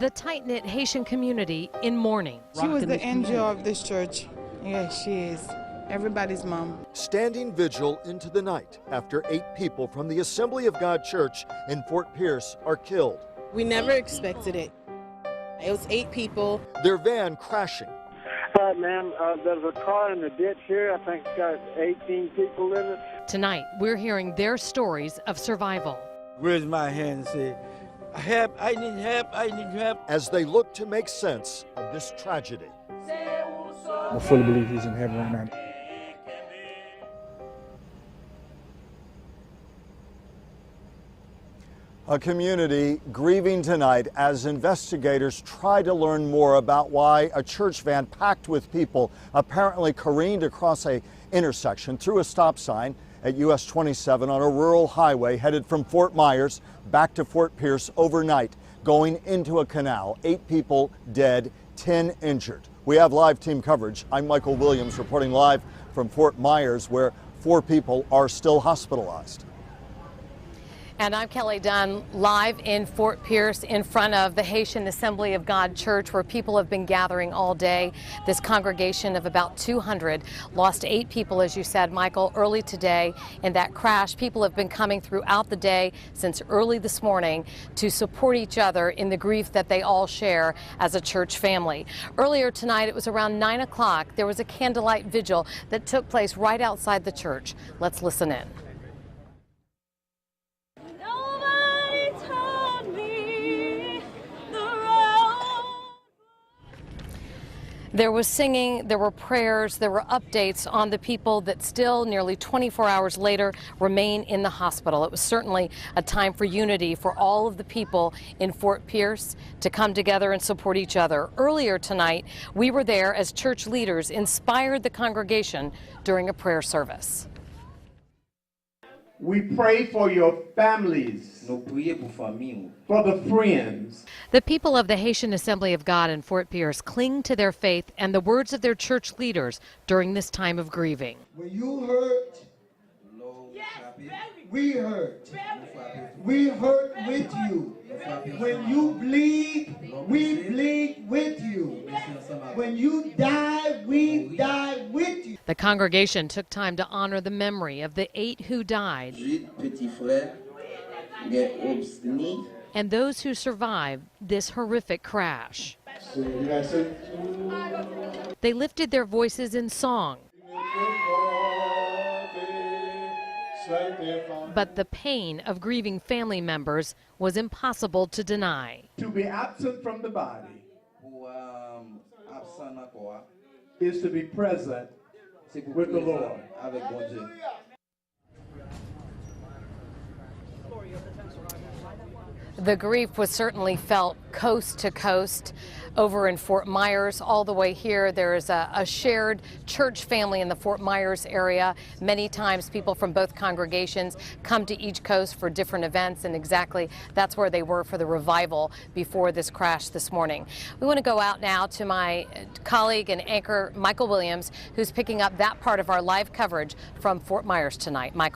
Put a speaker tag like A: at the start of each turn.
A: The tight-knit Haitian community in mourning.
B: She was the angel of this church. Yes, she is. Everybody's mom.
C: Standing vigil into the night after 8 people from the Assembly of God Church in Fort Pierce are killed.
D: We never expected it. It was 8 people.
C: Their van crashing.
E: Ma'am, there's a car in the ditch here. I think it's got 18 people in it.
A: Tonight, we're hearing their stories of survival.
F: Raise my hand and say, help, I need help, I need help.
C: As they look to make sense of this tragedy.
G: I fully believe he's in heaven right now.
C: A community grieving tonight as investigators try to learn more about why a church van packed with people apparently careened across an intersection through a stop sign at US 27 on a rural highway headed from Fort Myers back to Fort Pierce overnight, going into a canal. 8 people dead, 10 injured. We have live team coverage. I'm Michael Williams reporting live from Fort Myers, where 4 people are still hospitalized.
A: And I'm Kelly Dunn, live in Fort Pierce in front of the Haitian Assembly of God Church, where people have been gathering all day. This congregation of about 200 lost 8 people, as you said, Michael, early today in that crash. People have been coming throughout the day since early this morning to support each other in the grief that they all share as a church family. Earlier tonight, it was around 9 o'clock. There was a candlelight vigil that took place right outside the church. Let's listen in. There was singing, there were prayers, there were updates on the people that still, nearly 24 hours later, remain in the hospital. It was certainly a time for unity for all of the people in Fort Pierce to come together and support each other. Earlier tonight, we were there as church leaders inspired the congregation during a prayer service.
H: We pray for your families, for the friends.
A: The people of the Haitian Assembly of God in Fort Pierce cling to their faith and the words of their church leaders during this time of grieving.
I: When you hurt, we hurt. We hurt with you. When you bleed, we bleed with you. When you die, we die with you.
A: The congregation took time to honor the memory of the 8 who died and those who survived this horrific crash. They lifted their voices in song, but the pain of grieving family members was impossible to deny.
H: To be absent from the body is to be present with the Lord.
A: The grief was certainly felt coast to coast. Over in Fort Myers, all the way here, there is a shared church family in the Fort Myers area. Many times people from both congregations come to each coast for different events, and exactly that's where they were for the revival before this crash this morning. We want to go out now to my colleague and anchor, Michael Williams, who's picking up that part of our live coverage from Fort Myers tonight. Michael.